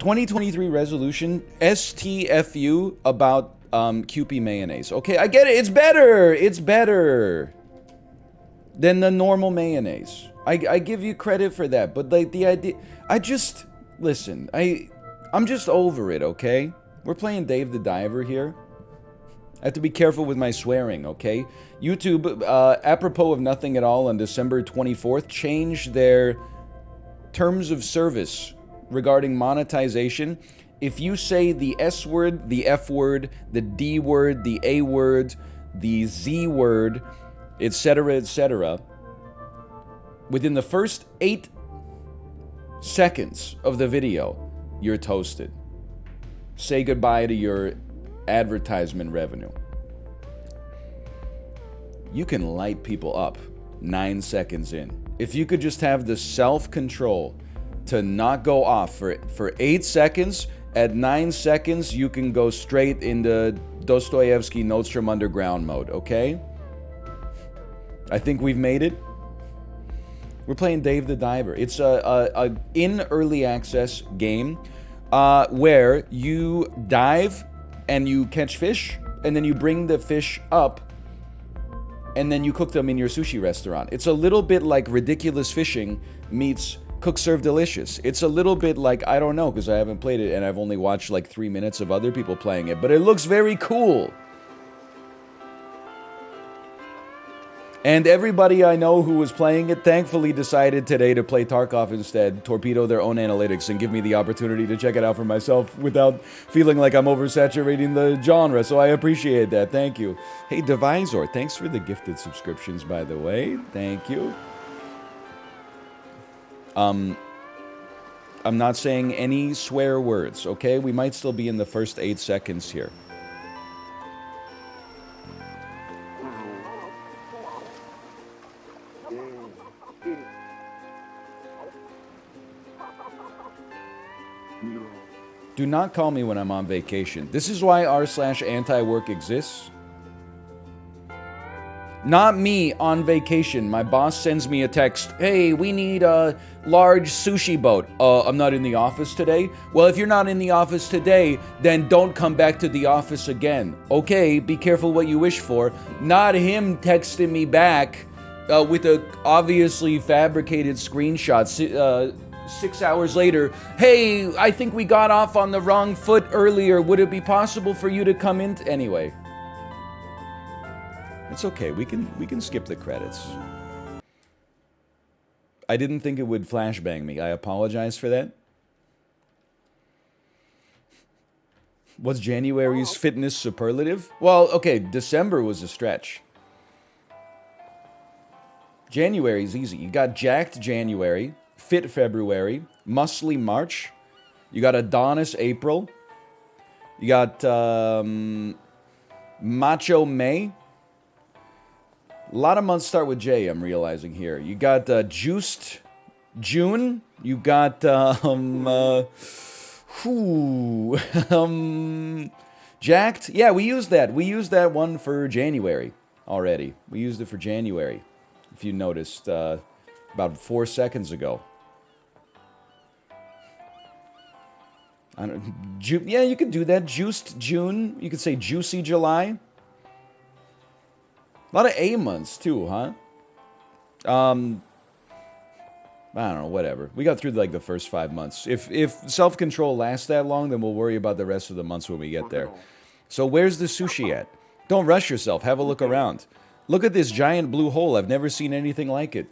2023 resolution, STFU about QP mayonnaise. Okay, I get it. It's better. It's better than the normal mayonnaise. I give you credit for that, but like the idea, listen, I'm just over it, okay? We're playing Dave the Diver here. I have to be careful with my swearing, okay? YouTube, apropos of nothing at all, on December 24th, changed their terms of service regarding monetization. If you say the S word, the F word, the D word, the A word, the Z word, etc., within the first 8 seconds of the video, you're toasted. Say goodbye to your advertisement revenue. You can light people up 9 seconds in. If you could just have the self-control to not go off for 8 seconds, at 9 seconds, you can go straight into Dostoevsky Nordstrom Underground mode, okay? I think we've made it. We're playing Dave the Diver. It's a in early access game where you dive and you catch fish, and then you bring the fish up, and then you cook them in your sushi restaurant. It's a little bit like Ridiculous Fishing meets Cook Serve Delicious. It's a little bit like, I don't know, because I haven't played it and I've only watched like 3 minutes of other people playing it, but it looks very cool. And everybody I know who was playing it thankfully decided today to play Tarkov instead, torpedo their own analytics, and give me the opportunity to check it out for myself without feeling like I'm oversaturating the genre, so I appreciate that. Thank you. Hey, Devisor, thanks for the gifted subscriptions, by the way. Thank you. I'm not saying any swear words, okay? We might still be in the first 8 seconds here. Do not call me when I'm on vacation. This is why r/anti-work exists. Not me on vacation. My boss sends me a text. Hey, we need a large sushi boat. I'm not in the office today. Well, if you're not in the office today, then don't come back to the office again. Okay, be careful what you wish for. Not him texting me back with a obviously fabricated screenshot. 6 hours later, hey, I think we got off on the wrong foot earlier. Would it be possible for you to come in? Anyway. It's okay. We can skip the credits. I didn't think it would flashbang me. I apologize for that. What's January's fitness superlative? Well, okay, December was a stretch. January's easy. You got jacked January, fit February, muscly March. You got Adonis April. You got macho May. A lot of months start with J, I'm realizing here. You got juiced June. You got jacked. Yeah, we used that. We used that one for January already. We used it for January, if you noticed, about 4 seconds ago. Yeah, you could do that. Juiced June. You could say juicy July. A lot of A months, too, huh? I don't know, whatever. We got through, like, the first 5 months. If self-control lasts that long, then we'll worry about the rest of the months when we get there. So where's the sushi at? Don't rush yourself. Have a look around. Look at this giant blue hole. I've never seen anything like it.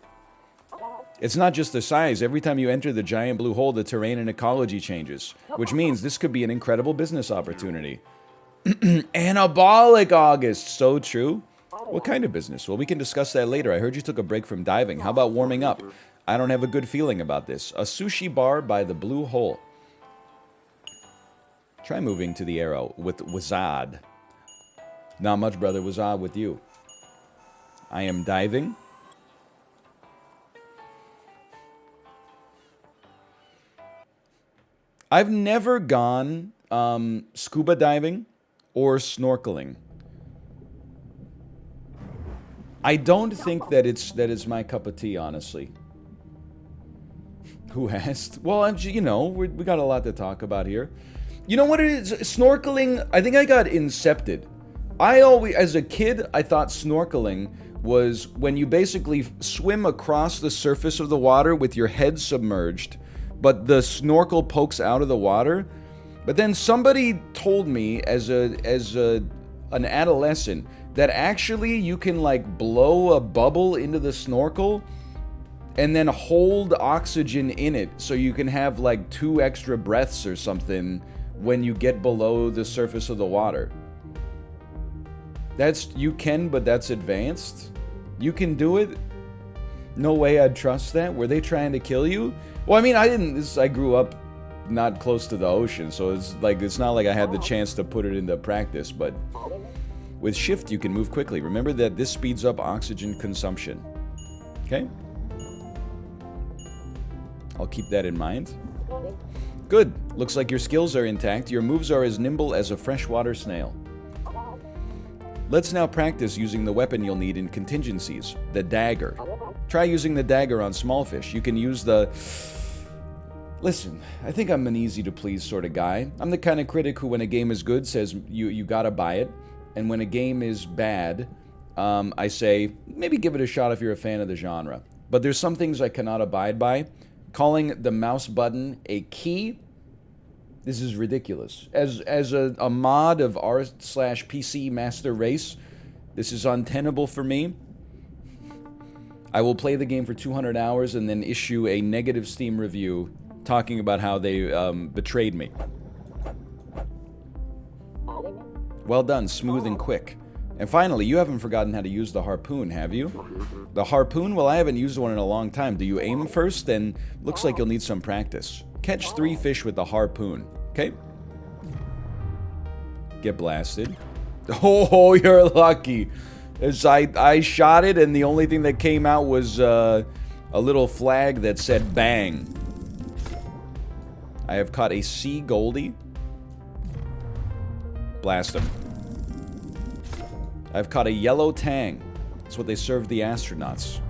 It's not just the size. Every time you enter the giant blue hole, the terrain and ecology changes, which means this could be an incredible business opportunity. Anabolic August. So true. What kind of business? Well, we can discuss that later. I heard you took a break from diving. How about warming up? I don't have a good feeling about this. A sushi bar by the blue hole. Try moving to the arrow with Wazad. Not much, brother. Wazad with you. I am diving. I've never gone scuba diving or snorkeling. I don't think that it's my cup of tea, honestly. Who asked? Well, you know, we got a lot to talk about here. You know what it is? Snorkeling, I think I got incepted. I always, as a kid, I thought snorkeling was when you basically swim across the surface of the water with your head submerged, but the snorkel pokes out of the water. But then somebody told me as an adolescent that actually you can like blow a bubble into the snorkel and then hold oxygen in it so you can have like 2 extra breaths or something when you get below the surface of the water. You can, but that's advanced. You can do it. No way I'd trust that. Were they trying to kill you? Well, I mean, I grew up not close to the ocean, so it's not like I had the chance to put it into practice, but with shift you can move quickly. Remember that this speeds up oxygen consumption. Okay? I'll keep that in mind. Good. Looks like your skills are intact. Your moves are as nimble as a freshwater snail. Let's now practice using the weapon you'll need in contingencies, the dagger. Try using the dagger on small fish. You can use the... Listen, I think I'm an easy-to-please sort of guy. I'm the kind of critic who, when a game is good, says you gotta buy it. And when a game is bad, I say, maybe give it a shot if you're a fan of the genre. But there's some things I cannot abide by. Calling the mouse button a key, this is ridiculous. As a mod of r/PC Master Race, this is untenable for me. I will play the game for 200 hours and then issue a negative Steam review talking about how they betrayed me. Well done, smooth and quick. And finally, you haven't forgotten how to use the harpoon, have you? The harpoon? Well, I haven't used one in a long time. Do you aim first? Then looks like you'll need some practice. Catch 3 fish with the harpoon. Okay? Get blasted. Oh, you're lucky. As I shot it, and the only thing that came out was a little flag that said bang. I have caught a sea goldie. Blast him. I've caught a yellow tang. That's what they served the astronauts.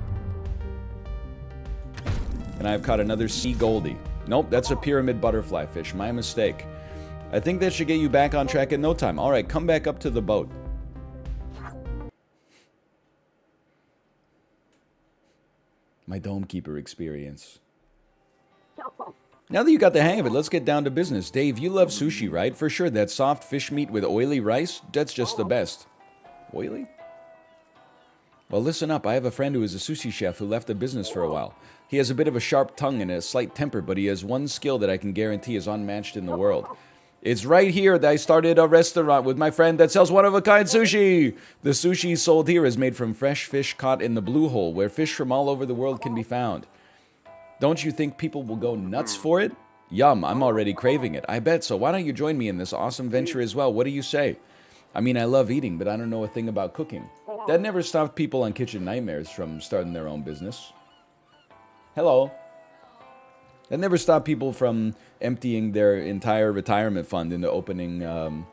And I've caught another sea goldie. Nope, that's a pyramid butterfly fish. My mistake. I think that should get you back on track in no time. Alright, come back up to the boat. My Dome Keeper experience. Now that you got the hang of it, let's get down to business. Dave, you love sushi, right? For sure, that soft fish meat with oily rice, that's just the best. Oily? Well, listen up. I have a friend who is a sushi chef who left the business for a while. He has a bit of a sharp tongue and a slight temper, but he has one skill that I can guarantee is unmatched in the world. It's right here that I started a restaurant with my friend that sells one-of-a-kind sushi. The sushi sold here is made from fresh fish caught in the Blue Hole, where fish from all over the world can be found. Don't you think people will go nuts for it? Yum, I'm already craving it. I bet so. Why don't you join me in this awesome venture as well? What do you say? I mean, I love eating, but I don't know a thing about cooking. That never stopped people on Kitchen Nightmares from starting their own business. Hello. That never stopped people from emptying their entire retirement fund into opening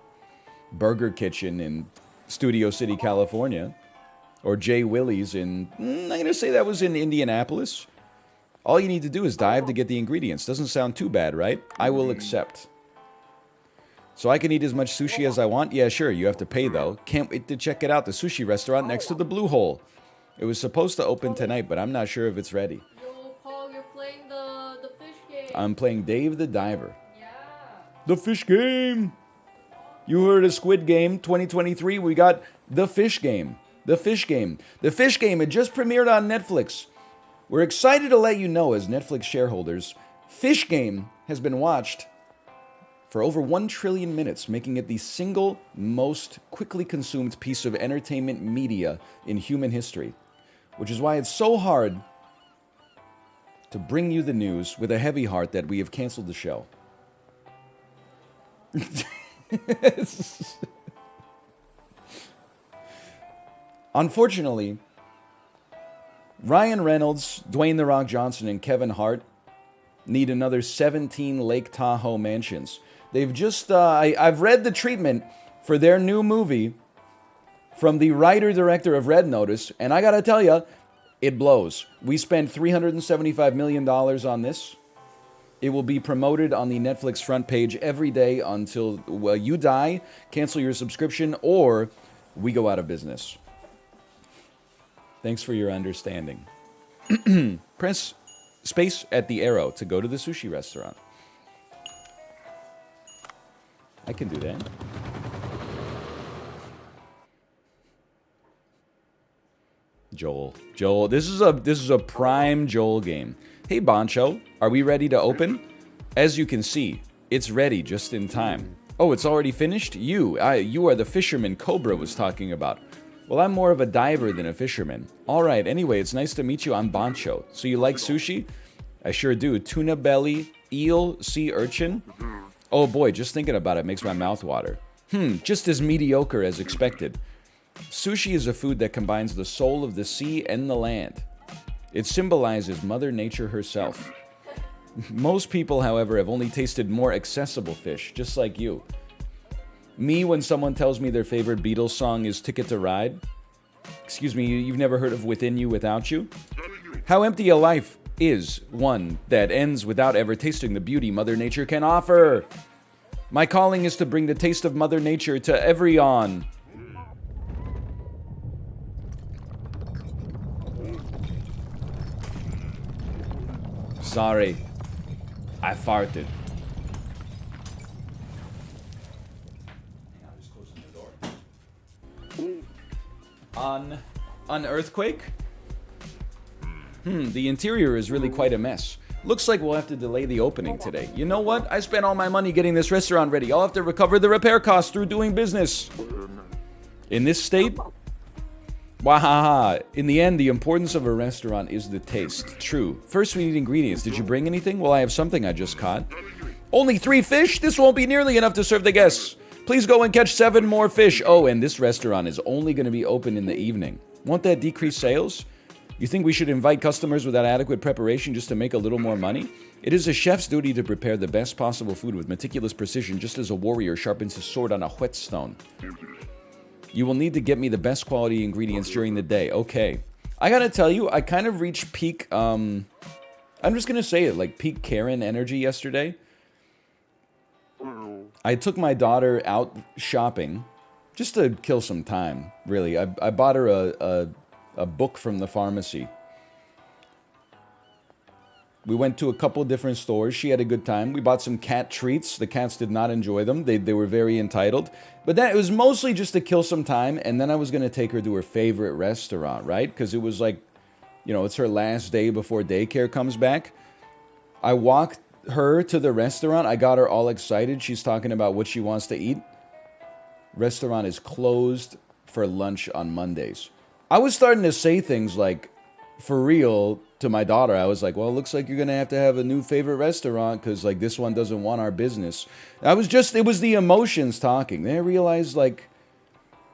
Burger Kitchen in Studio City, California. Or Jay Willie's in, I'm going to say that was in Indianapolis. All you need to do is dive to get the ingredients. Doesn't sound too bad, right? I will accept. So I can eat as much sushi as I want? Yeah, sure. You have to pay, though. Can't wait to check it out. The sushi restaurant next to the Blue Hole. It was supposed to open tonight, but I'm not sure if it's ready. Yo, Paul, you're playing the fish game. I'm playing Dave the Diver. Yeah. The fish game. You heard of Squid Game 2023? We got the fish game. The fish game. The fish game had just premiered on Netflix. We're excited to let you know, as Netflix shareholders, Fish Game has been watched for over 1 trillion minutes, making it the single most quickly consumed piece of entertainment media in human history. Which is why it's so hard to bring you the news with a heavy heart that we have canceled the show. Unfortunately, Ryan Reynolds, Dwayne "The Rock" Johnson, and Kevin Hart need another 17 Lake Tahoe mansions. They've just, I've read the treatment for their new movie from the writer-director of Red Notice, and I gotta tell you, it blows. We spent $375 million on this. It will be promoted on the Netflix front page every day until you die, cancel your subscription, or we go out of business. Thanks for your understanding. Press space at the arrow to go to the sushi restaurant. I can do that. Joel, this is a prime Joel game. Hey Boncho, are we ready to open? As you can see, it's ready just in time. Oh, it's already finished? You are the fisherman Cobra was talking about. Well, I'm more of a diver than a fisherman. Alright, anyway, it's nice to meet you. I'm Boncho. So you like sushi? I sure do. Tuna belly, eel, sea urchin. Oh boy, just thinking about it makes my mouth water. Just as mediocre as expected. Sushi is a food that combines the soul of the sea and the land. It symbolizes Mother Nature herself. Most people, however, have only tasted more accessible fish, just like you. Me, when someone tells me their favorite Beatles song is Ticket to Ride. Excuse me, you've never heard of Within You Without You? How empty a life is one that ends without ever tasting the beauty Mother Nature can offer. My calling is to bring the taste of Mother Nature to everyone. Sorry, I farted. I'm just closing the door. On earthquake? The interior is really quite a mess. Looks like we'll have to delay the opening today. You know what? I spent all my money getting this restaurant ready. I'll have to recover the repair costs through doing business. In this state? Wahaha. In the end, the importance of a restaurant is the taste. True. First, we need ingredients. Did you bring anything? Well, I have something I just caught. Only 3 fish? This won't be nearly enough to serve the guests. Please go and catch 7 more fish. Oh, and this restaurant is only going to be open in the evening. Won't that decrease sales? You think we should invite customers without adequate preparation just to make a little more money? It is a chef's duty to prepare the best possible food with meticulous precision, just as a warrior sharpens his sword on a whetstone. You will need to get me the best quality ingredients during the day. Okay. I gotta tell you, I kind of reached peak, I'm just gonna say it, like peak Karen energy yesterday. I took my daughter out shopping just to kill some time, really. I bought her a book from the pharmacy. We went to a couple different stores. She had a good time. We bought some cat treats. The cats did not enjoy them. They were very entitled. But it was mostly just to kill some time. And then I was going to take her to her favorite restaurant, right? Because it was like, you know, it's her last day before daycare comes back. I walked her to the restaurant. I got her all excited. She's talking about what she wants to eat. Restaurant is closed for lunch on Mondays. I was starting to say things like, for real, to my daughter. I was like, well, it looks like you're going to have a new favorite restaurant because, like, this one doesn't want our business. It was the emotions talking. Then I realized, like,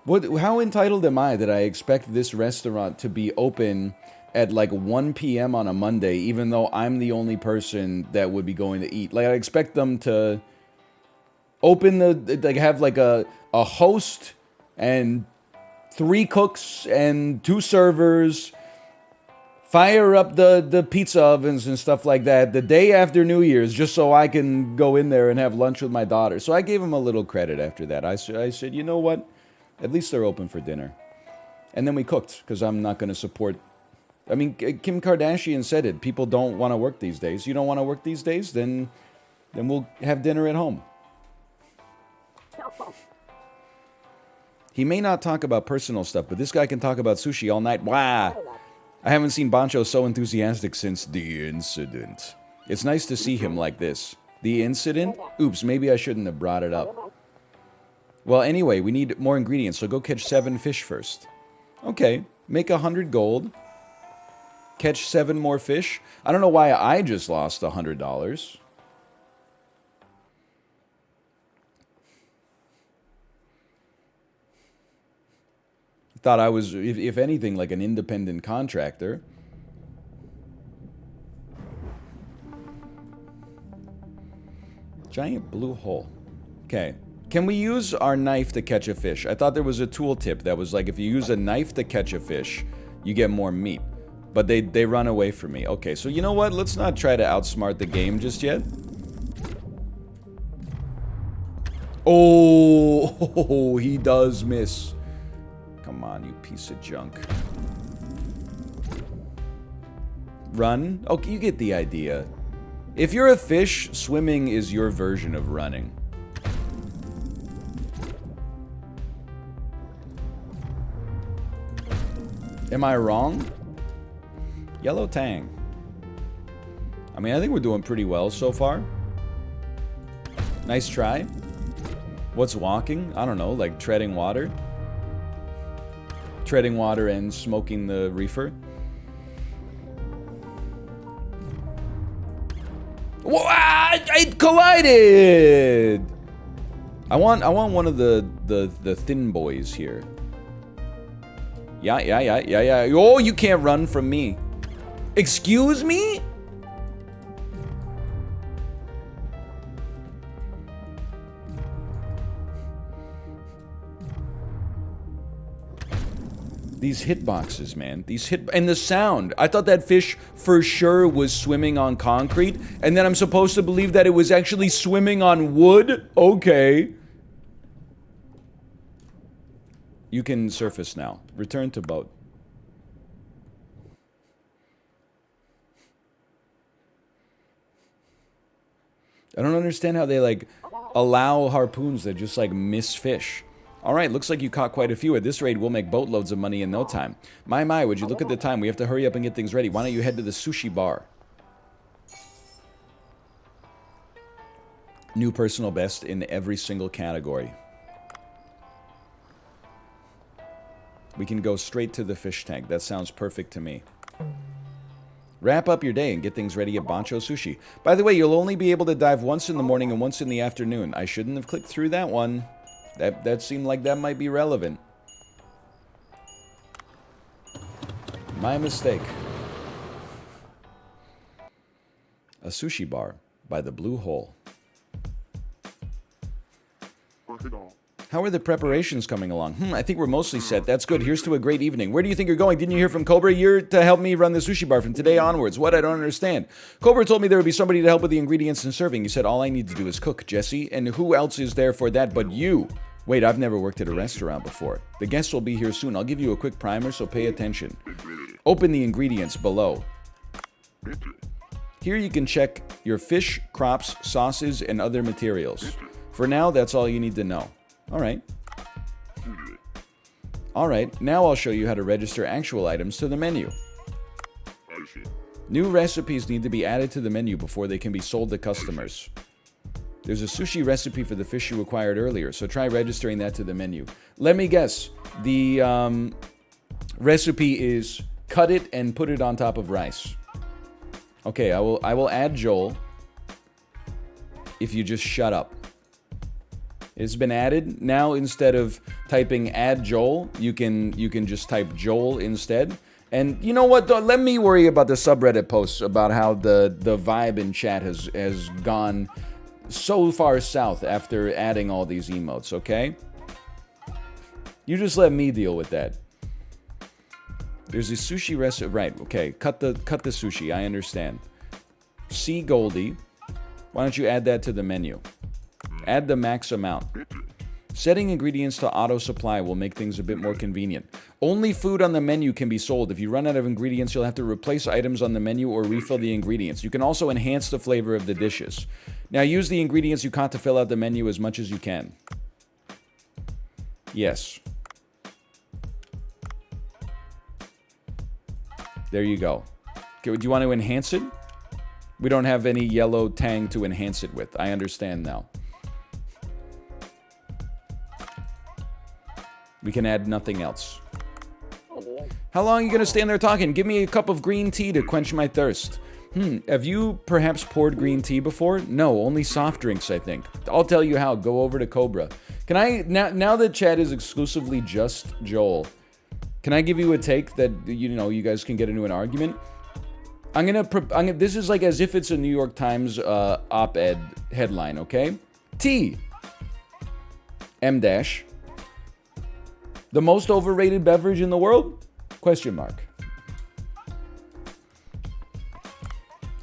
how entitled am I that I expect this restaurant to be open at, like, 1 p.m. on a Monday, even though I'm the only person that would be going to eat? Like, I expect them to open have, like, a host and 3 cooks and 2 servers, fire up the pizza ovens and stuff like that the day after New Year's just so I can go in there and have lunch with my daughter. So I gave him a little credit after that. I said, you know what? At least they're open for dinner. And then we cooked because I'm not going to support... I mean, Kim Kardashian said it. People don't want to work these days. You don't want to work these days? Then we'll have dinner at home. He may not talk about personal stuff, but this guy can talk about sushi all night. Wow! I haven't seen Bancho so enthusiastic since the incident. It's nice to see him like this. The incident? Oops, maybe I shouldn't have brought it up. Well, anyway, we need more ingredients, so go catch 7 fish first. Okay, make 100 gold. Catch 7 more fish. I don't know why I just lost $100. Thought I was, if anything, like an independent contractor. Giant blue hole. Okay. Can we use our knife to catch a fish? I thought there was a tooltip that was like, if you use a knife to catch a fish, you get more meat. But they run away from me. Okay, so you know what? Let's not try to outsmart the game just yet. Oh, he does miss. Come on, you piece of junk. Run? Okay, you get the idea. If you're a fish, swimming is your version of running. Am I wrong? Yellow tang. I mean, I think we're doing pretty well so far. Nice try. What's walking? I don't know, like treading water? Treading water and smoking the reefer? Whoa, I collided! I want one of the thin boys here. Yeah. Oh, you can't run from me. Excuse me? These hitboxes, man. And the sound. I thought that fish for sure was swimming on concrete, and then I'm supposed to believe that it was actually swimming on wood? Okay. You can surface now. Return to boat. I don't understand how they, like, allow harpoons that just, like, miss fish. Alright, looks like you caught quite a few. At this rate, we'll make boatloads of money in no time. My, would you look at the time? We have to hurry up and get things ready. Why don't you head to the sushi bar? New personal best in every single category. We can go straight to the fish tank. That sounds perfect to me. Wrap up your day and get things ready at Bancho Sushi. By the way, you'll only be able to dive once in the morning and once in the afternoon. I shouldn't have clicked through that one. That seemed like that might be relevant. My mistake. A sushi bar by the Blue Hole. How are the preparations coming along? I think we're mostly set. That's good. Here's to a great evening. Where do you think you're going? Didn't you hear from Cobra? You're to help me run the sushi bar from today onwards. What? I don't understand. Cobra told me there would be somebody to help with the ingredients and serving. He said all I need to do is cook, Jesse. And who else is there for that but you? Wait, I've never worked at a restaurant before. The guests will be here soon. I'll give you a quick primer, so pay attention. Open the ingredients below. Here you can check your fish, crops, sauces, and other materials. For now, that's all you need to know. Alright. Alright, now I'll show you how to register actual items to the menu. New recipes need to be added to the menu before they can be sold to customers. There's a sushi recipe for the fish you acquired earlier, so try registering that to the menu. Let me guess. The recipe is cut it and put it on top of rice. Okay, I will add Joel if you just shut up. It's been added. Now instead of typing add Joel, you can just type Joel instead. And you know what? Let me worry about the subreddit posts about how the vibe in chat has gone so far south after adding all these emotes, okay? You just let me deal with that. There's a sushi recipe. Right, okay. Cut the sushi, I understand. See Goldie. Why don't you add that to the menu? Add the max amount. Setting ingredients to auto supply will make things a bit more convenient. Only food on the menu can be sold. If you run out of ingredients, you'll have to replace items on the menu or refill the ingredients. You can also enhance the flavor of the dishes. Now use the ingredients you caught to fill out the menu as much as you can. Yes. There you go. Okay, do you want to enhance it? We don't have any yellow tang to enhance it with. I understand now. We can add nothing else. How long are you going to stand there talking? Give me a cup of green tea to quench my thirst. Have you perhaps poured green tea before? No, only soft drinks, I think. I'll tell you how. Go over to Cobra. Can I, now that chat is exclusively just Joel, can I give you a take that, you know, you guys can get into an argument? This is like as if it's a New York Times op-ed headline, okay? Tea. M dash. The most overrated beverage in the world? Question mark.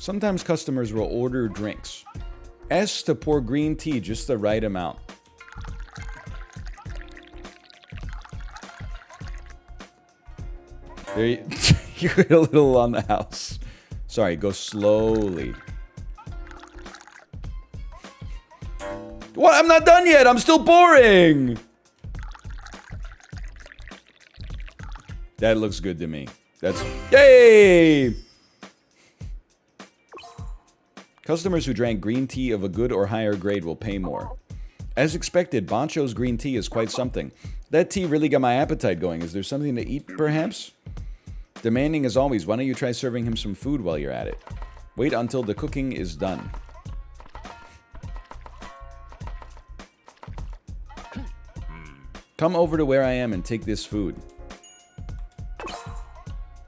Sometimes customers will order drinks. S to pour green tea, just the right amount. There you, you hit a little on the house. Sorry, go slowly. What? I'm not done yet. I'm still pouring. That looks good to me. That's... Yay! Customers who drank green tea of a good or higher grade will pay more. As expected, Bancho's green tea is quite something. That tea really got my appetite going. Is there something to eat, perhaps? Demanding as always, why don't you try serving him some food while you're at it? Wait until the cooking is done. Come over to where I am and take this food.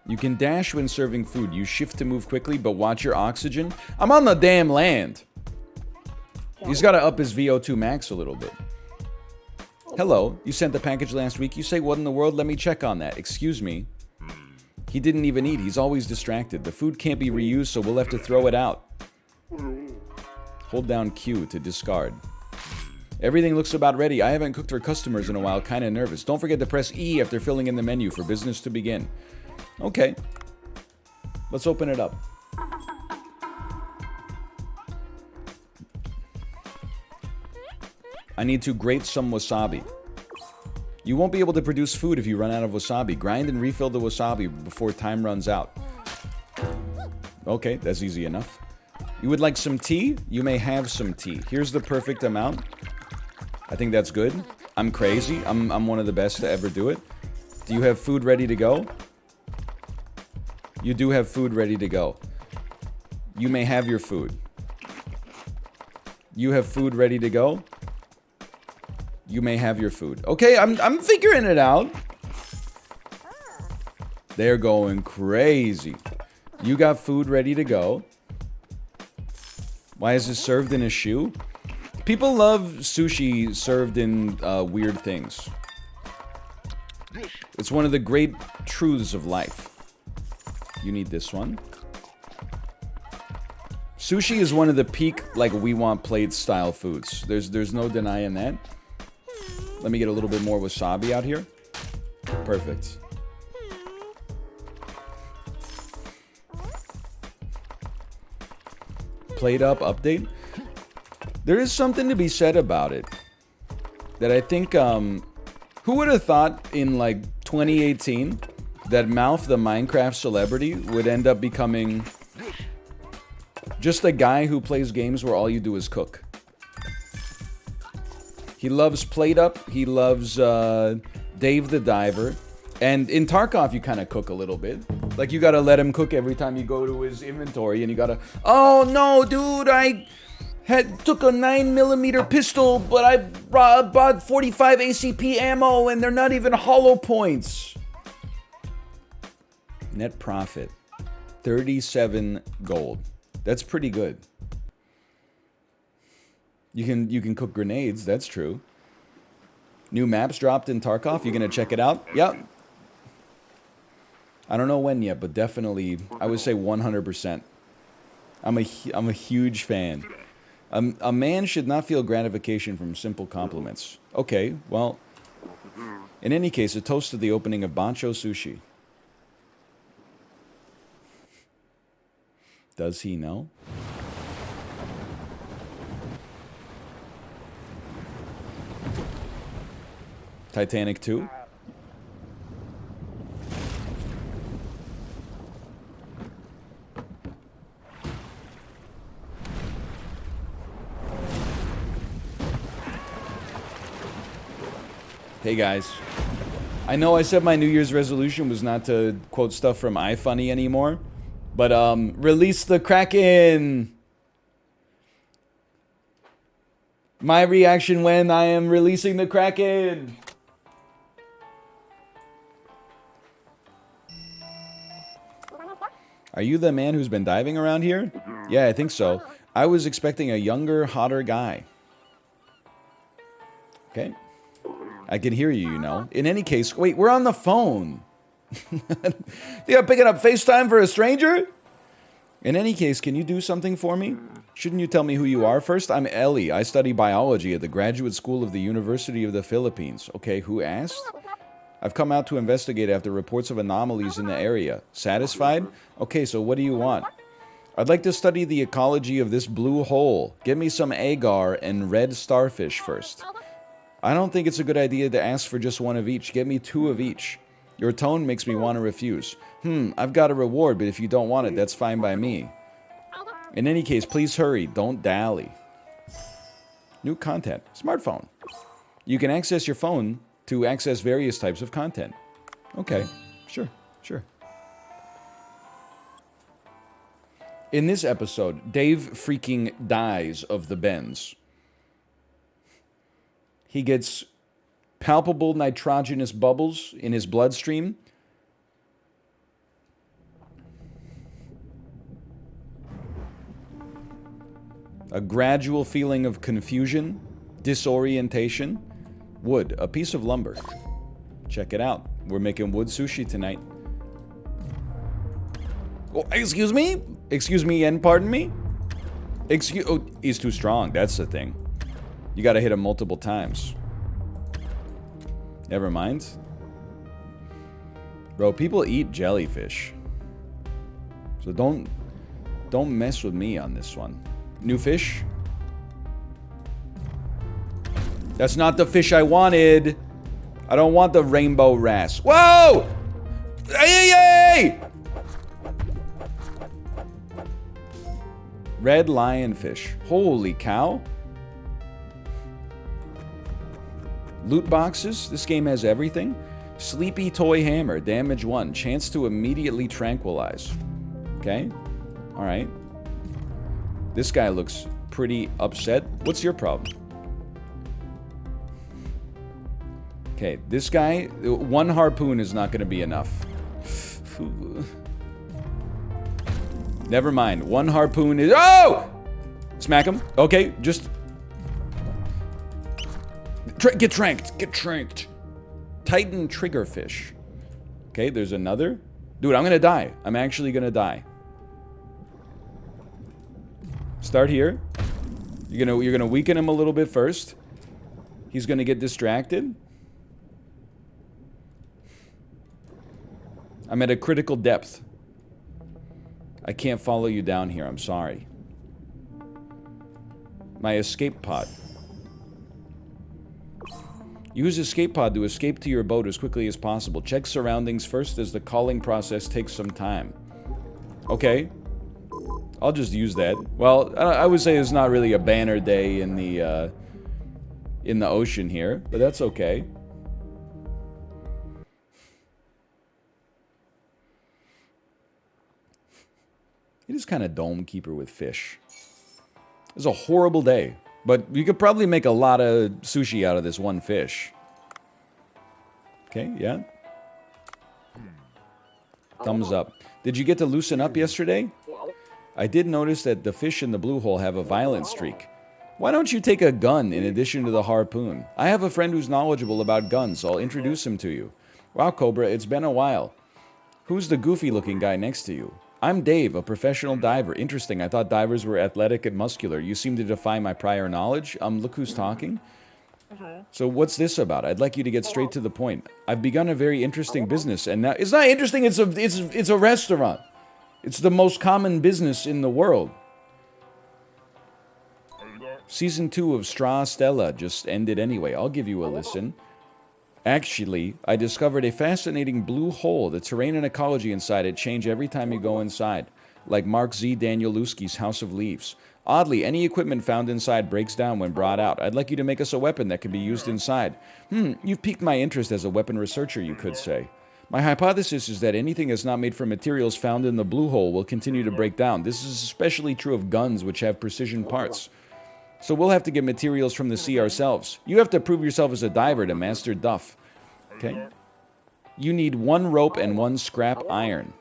You can dash when serving food. You shift to move quickly, but watch your oxygen. I'm on the damn land. He's got to up his VO2 max a little bit. Hello, you sent the package last week. You say, what in the world? Let me check on that. Excuse me. He didn't even eat. He's always distracted. The food can't be reused, so we'll have to throw it out. Hold down Q to discard. Everything looks about ready. I haven't cooked for customers in a while. Kind of nervous. Don't forget to press E after filling in the menu for business to begin. Okay. Let's open it up. I need to grate some wasabi. You won't be able to produce food if you run out of wasabi. Grind and refill the wasabi before time runs out. Okay, that's easy enough. You would like some tea? You may have some tea. Here's the perfect amount. I think that's good. I'm crazy. I'm one of the best to ever do it. Do you have food ready to go? You do have food ready to go. You may have your food. You have food ready to go. You may have your food. Okay, I'm figuring it out. They're going crazy. You got food ready to go. Why is this served in a shoe? People love sushi served in weird things. It's one of the great truths of life. You need this one. Sushi is one of the peak, like, we want plates style foods. There's no denying that. Let me get a little bit more wasabi out here. Perfect. Plate up update. There is something to be said about it. That I think, who would have thought in, like, 2018 that Mouth, the Minecraft celebrity, would end up becoming just a guy who plays games where all you do is cook. He loves Plate Up. He loves Dave the Diver. And in Tarkov, you kind of cook a little bit. Like, you gotta let him cook every time you go to his inventory, and you gotta... Oh, no, dude, I took a 9mm pistol, but I bought 45 ACP ammo, and they're not even hollow points. Net profit. 37 gold. That's pretty good. You can cook grenades, that's true. New maps dropped in Tarkov. You gonna check it out? Yep. I don't know when yet, but definitely, I would say 100%. I'm a huge fan. A man should not feel gratification from simple compliments. Okay, well, in any case, a toast to the opening of Bancho Sushi. Does he know? Titanic 2? Hey guys. I know I said my New Year's resolution was not to quote stuff from iFunny anymore, but release the Kraken! My reaction when I am releasing the Kraken! Are you the man who's been diving around here? Yeah, I think so. I was expecting a younger, hotter guy. Okay. I can hear you, you know. In any case, wait, we're on the phone. You picking up FaceTime for a stranger? In any case, can you do something for me? Shouldn't you tell me who you are first? I'm Ellie. I study biology at the Graduate School of the University of the Philippines. Okay, who asked? I've come out to investigate after reports of anomalies in the area. Satisfied? Okay, so what do you want? I'd like to study the ecology of this blue hole. Get me some agar and red starfish first. I don't think it's a good idea to ask for just one of each. Get me 2 of each. Your tone makes me want to refuse. I've got a reward, but if you don't want it, that's fine by me. In any case, please hurry. Don't dally. New content. Smartphone. You can access your phone to access various types of content. Okay, sure. In this episode, Dave freaking dies of the bends. He gets palpable nitrogenous bubbles in his bloodstream. A gradual feeling of confusion, disorientation. Wood, a piece of lumber. Check it out. We're making wood sushi tonight. Oh, excuse me? Excuse me and pardon me? Oh, he's too strong. That's the thing. You gotta hit him multiple times. Never mind. Bro, people eat jellyfish. So don't mess with me on this one. New fish? That's not the fish I wanted. I don't want the rainbow wrasse. Whoa! Hey! Red lionfish. Holy cow. Loot boxes. This game has everything. Sleepy toy hammer. Damage 1. Chance to immediately tranquilize. Okay. Alright. This guy looks pretty upset. What's your problem? Okay, this guy, 1 harpoon is not going to be enough. Never mind. 1 harpoon is... Oh! Smack him. Okay, just... Get tranked. Get tranked. Titan triggerfish. Okay, there's another. Dude, I'm going to die. I'm actually going to die. Start here. You're gonna weaken him a little bit first. He's gonna get distracted. I'm at a critical depth. I can't follow you down here. I'm sorry. My escape pod. Use escape pod to escape to your boat as quickly as possible. Check surroundings first as the calling process takes some time. Okay. I'll just use that. Well, I would say it's not really a banner day in the ocean here, but that's okay. It is kind of dome keeper with fish. It's a horrible day, but you could probably make a lot of sushi out of this 1 fish. Okay, yeah. Thumbs up. Did you get to loosen up yesterday? I did notice that the fish in the blue hole have a violent streak. Why don't you take a gun in addition to the harpoon? I have a friend who's knowledgeable about guns, so I'll introduce him to you. Wow, Cobra, it's been a while. Who's the goofy-looking guy next to you? I'm Dave, a professional diver. Interesting, I thought divers were athletic and muscular. You seem to defy my prior knowledge. Look who's talking. So what's this about? I'd like you to get straight to the point. I've begun a very interesting business, and now... It's not interesting, it's a restaurant. It's the most common business in the world. Season 2 of Stra Stella just ended anyway. I'll give you a listen. Actually, I discovered a fascinating blue hole. The terrain and ecology inside it change every time you go inside. Like Mark Z. Danielewski's House of Leaves. Oddly, any equipment found inside breaks down when brought out. I'd like you to make us a weapon that can be used inside. You've piqued my interest as a weapon researcher, you could say. My hypothesis is that anything that's not made from materials found in the blue hole will continue to break down. This is especially true of guns, which have precision parts. So we'll have to get materials from the sea ourselves. You have to prove yourself as a diver to master duff. Okay? You need 1 rope and 1 scrap iron.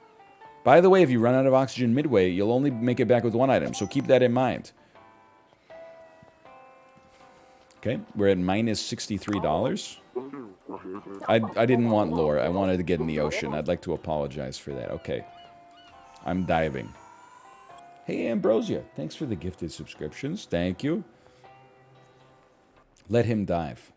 By the way, if you run out of oxygen midway, you'll only make it back with 1 item, so keep that in mind. Okay, we're at minus $63. I didn't want lore. I wanted to get in the ocean. I'd like to apologize for that. Okay. I'm diving. Hey, Ambrosia. Thanks for the gifted subscriptions. Thank you. Let him dive.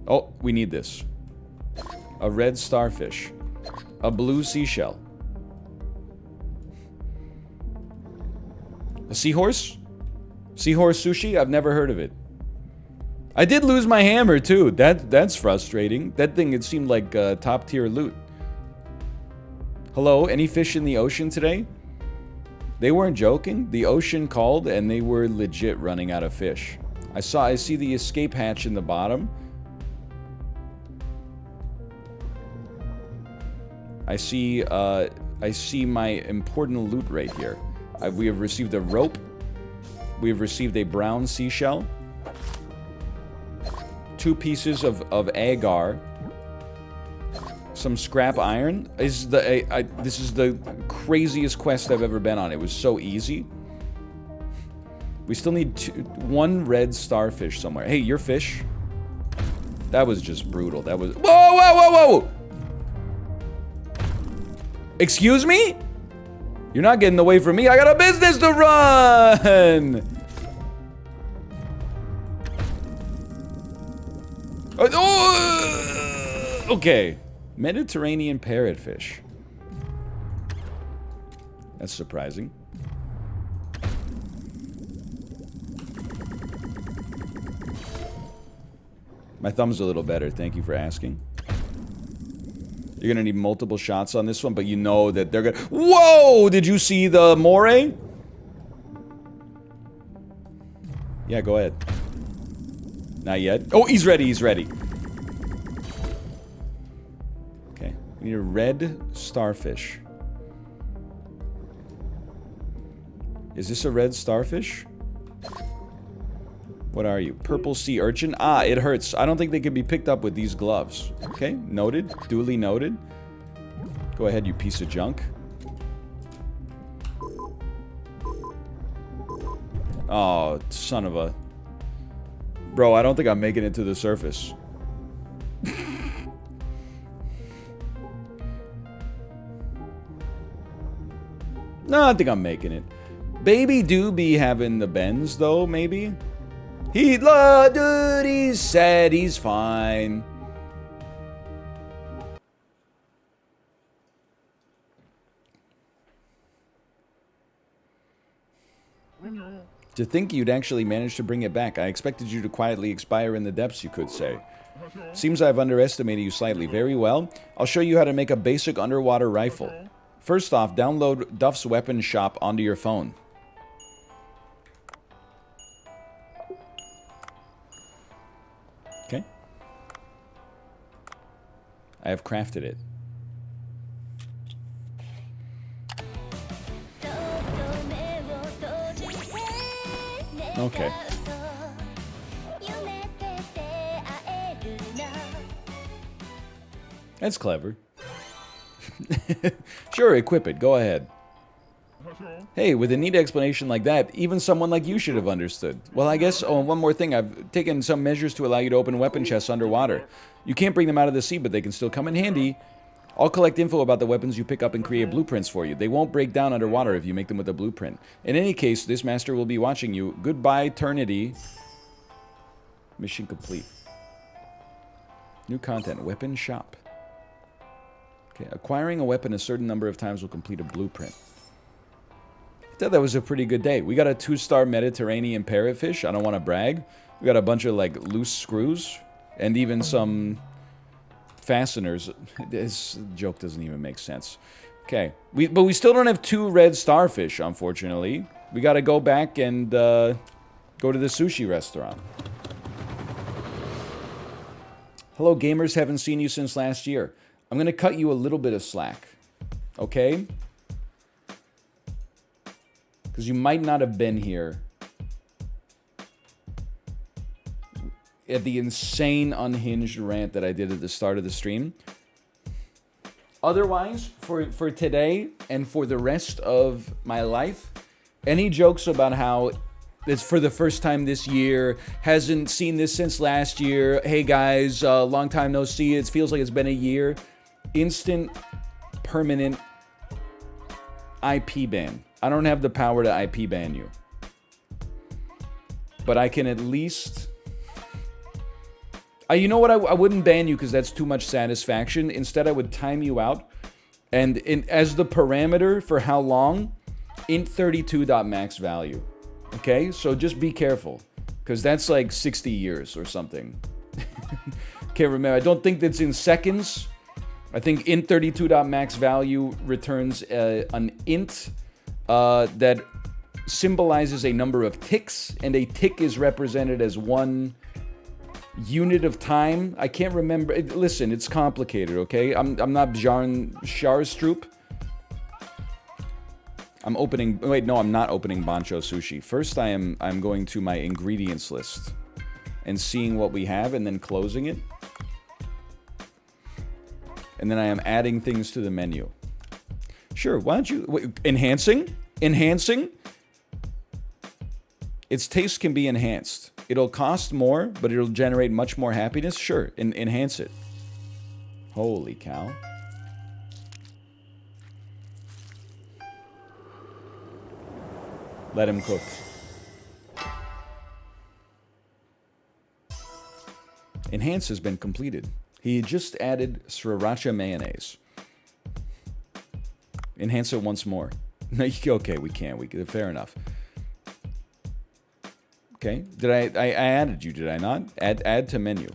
Oh, we need this. A red starfish. A blue seashell. A seahorse? Seahorse sushi? I've never heard of it. I did lose my hammer too. That's frustrating. That thing, it seemed like top tier loot. Hello, any fish in the ocean today? They weren't joking. The ocean called and they were legit running out of fish. I see the escape hatch in the bottom. I see my important loot right here. We have received a rope. We have received a brown seashell. 2 pieces of agar. Some scrap iron. This is the craziest quest I've ever been on. It was so easy. We still need 1 red starfish somewhere. Hey, your fish. That was just brutal. That was... Whoa, whoa, whoa, whoa! Excuse me? You're not getting away from me. I got a business to run! Okay. Mediterranean parrotfish. That's surprising. My thumb's a little better. Thank you for asking. You're gonna need multiple shots on this one, but you know that they're gonna... Whoa! Did you see the moray? Yeah, go ahead. Not yet. Oh, he's ready, he's ready. Okay. We need a red starfish. Is this a red starfish? What are you? Purple sea urchin? Ah, it hurts. I don't think they can be picked up with these gloves. Okay, noted. Duly noted. Go ahead, you piece of junk. Oh, son of a... Bro, I don't think I'm making it to the surface. No, I think I'm making it. Baby do be having the bends, though, maybe? Dude, he said he's fine. To think you'd actually manage to bring it back. I expected you to quietly expire in the depths, you could say. Seems I've underestimated you slightly. Very well. I'll show you how to make a basic underwater rifle. First off, download Duff's Weapon Shop onto your phone. Okay. I have crafted it. Okay. That's clever. Sure, equip it. Go ahead. Hey, with a neat explanation like that, even someone like you should have understood. Well, I guess, oh, and one more thing. I've taken some measures to allow you to open weapon chests underwater. You can't bring them out of the sea, but they can still come in handy. I'll collect info about the weapons you pick up and create blueprints for you. They won't break down underwater if you make them with a blueprint. In any case, this master will be watching you. Goodbye, eternity. Mission complete. New content. Weapon shop. Okay, acquiring a weapon a certain number of times will complete a blueprint. I thought that was a pretty good day. We got a 2-star Mediterranean parrotfish. I don't want to brag. We got a bunch of, like, loose screws. And even some fasteners. This joke doesn't even make sense. Okay. But we still don't have 2 red starfish, unfortunately. We got to go back and go to the sushi restaurant. Hello, gamers. Haven't seen you since last year. I'm going to cut you a little bit of slack. Okay? Because you might not have been here at the insane unhinged rant that I did at the start of the stream. Otherwise, for today and for the rest of my life, any jokes about how it's for the first time this year, hasn't seen this since last year, hey guys, long time no see, it feels like it's been a year, instant, permanent IP ban. I don't have the power to IP ban you. But I can at least... you know what? I wouldn't ban you because that's too much satisfaction. Instead, I would time you out. And as the parameter for how long, int32.max value. Okay? So just be careful. Because that's like 60 years or something. Can't remember. I don't think that's in seconds. I think int32.max value returns an int that symbolizes a number of ticks. And a tick is represented as one... unit of time. I can't remember. Listen, it's complicated, okay? I'm not Bjarn Scharstroop. I'm opening... Wait, no, I'm not opening Bancho Sushi. First, I'm going to my ingredients list and seeing what we have and then closing it. And then I am adding things to the menu. Sure, why don't you... Wait, enhancing? Enhancing? Its taste can be enhanced. It'll cost more, but it'll generate much more happiness. Sure, enhance it. Holy cow. Let him cook. Enhance has been completed. He just added sriracha mayonnaise. Enhance it once more. Okay, we can. Fair enough. Okay, did I added you, did I not? Add to menu.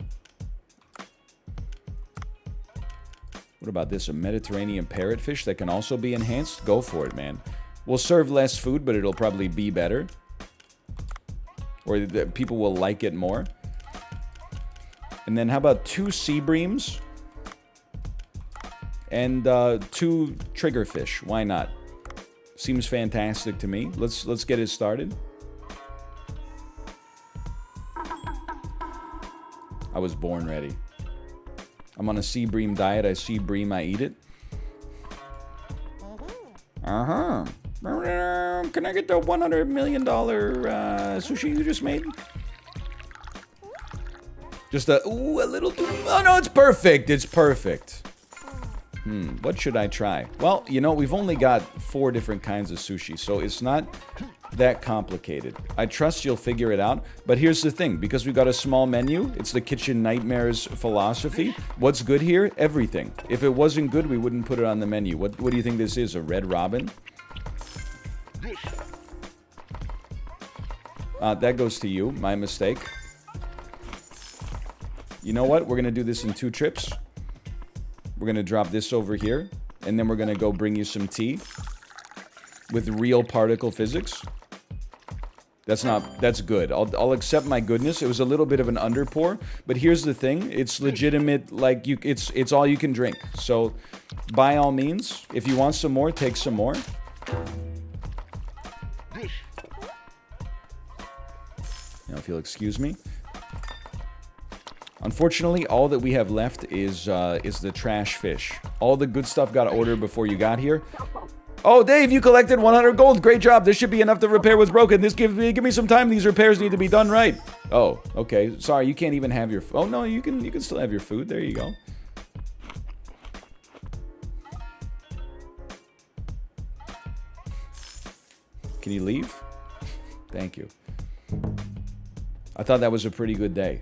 What about this? A Mediterranean parrotfish that can also be enhanced? Go for it, man. We'll serve less food, but it'll probably be better. Or people will like it more. And then how about 2 sea breams? And 2 triggerfish. Why not? Seems fantastic to me. Let's get it started. I was born ready. I'm on a sea bream diet. I see bream, I eat it. Uh-huh. Can I get the $100 million sushi you just made? Just a little too... Oh, no, it's perfect. It's perfect. What should I try? Well, you know, we've only got 4 different kinds of sushi, so it's not that complicated. I trust you'll figure it out, but here's the thing. Because we got a small menu, it's the Kitchen Nightmares philosophy. What's good here? Everything. If it wasn't good, we wouldn't put it on the menu. What do you think this is? A Red Robin? That goes to you. My mistake. You know what? We're gonna do this in 2 trips. We're gonna drop this over here, and then we're gonna go bring you some tea with real particle physics. That's good. I'll accept my goodness. It was a little bit of an underpour, but here's the thing. It's legitimate, like, it's all you can drink. So, by all means, if you want some more, take some more. Now, if you'll excuse me. Unfortunately, all that we have left is the trash fish. All the good stuff got ordered before you got here. Oh, Dave, you collected 100 gold. Great job. This should be enough to repair what's broken. Give me some time. These repairs need to be done right. Oh, okay. Sorry, you can't even have your... Oh, no, you can still have your food. There you go. Can you leave? Thank you. I thought that was a pretty good day.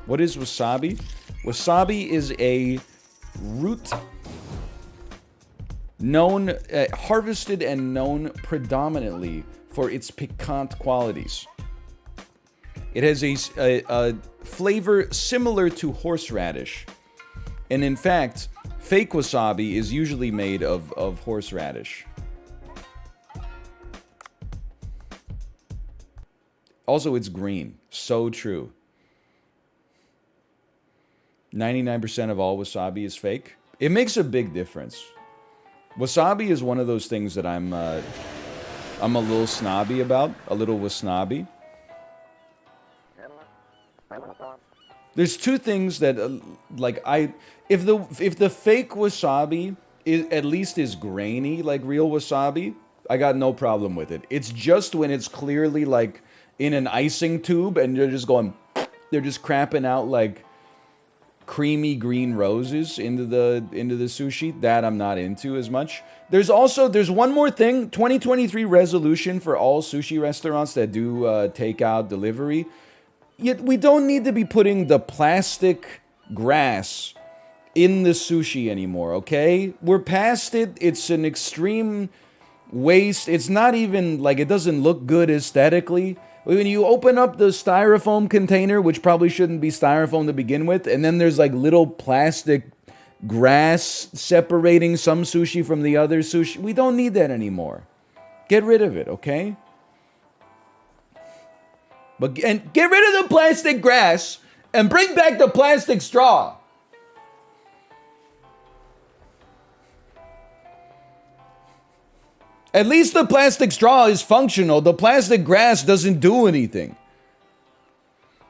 What is wasabi? Wasabi is a root known, harvested and known predominantly for its piquant qualities. It has a flavor similar to horseradish. And in fact, fake wasabi is usually made of horseradish. Also, it's green. So true. 99% of all wasabi is fake. It makes a big difference. Wasabi is one of those things that I'm a little snobby about. A little wasnabi. There's two things that, if the fake wasabi at least is grainy like real wasabi, I got no problem with it. It's just when it's clearly like in an icing tube and they're just crapping out like creamy green roses into the sushi, that I'm not into as much. There's one more thing, 2023 resolution for all sushi restaurants that do takeout delivery. Yet we don't need to be putting the plastic grass in the sushi anymore, okay? We're past it. It's an extreme waste. It's not even like, it doesn't look good aesthetically. When you open up the styrofoam container, which probably shouldn't be styrofoam to begin with, and then there's like little plastic grass separating some sushi from the other sushi. We don't need that anymore. Get rid of it, okay? And get rid of the plastic grass and bring back the plastic straw. At least the plastic straw is functional. The plastic grass doesn't do anything.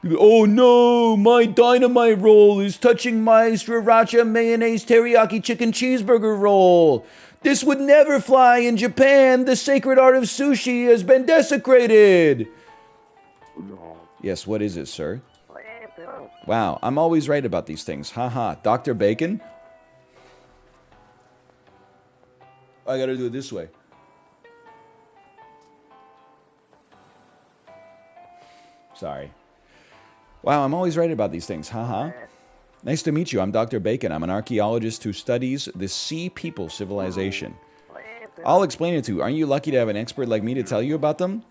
Oh no, my dynamite roll is touching my sriracha mayonnaise teriyaki chicken cheeseburger roll. This would never fly in Japan. The sacred art of sushi has been desecrated. Yes, what is it, sir? Wow, I'm always right about these things. Haha. Dr. Bacon? I gotta do it this way. Sorry. Wow, I'm always right about these things. Haha. Nice to meet you. I'm Dr. Bacon. I'm an archaeologist who studies the Sea People civilization. I'll explain it to you. Aren't you lucky to have an expert like me to tell you about them?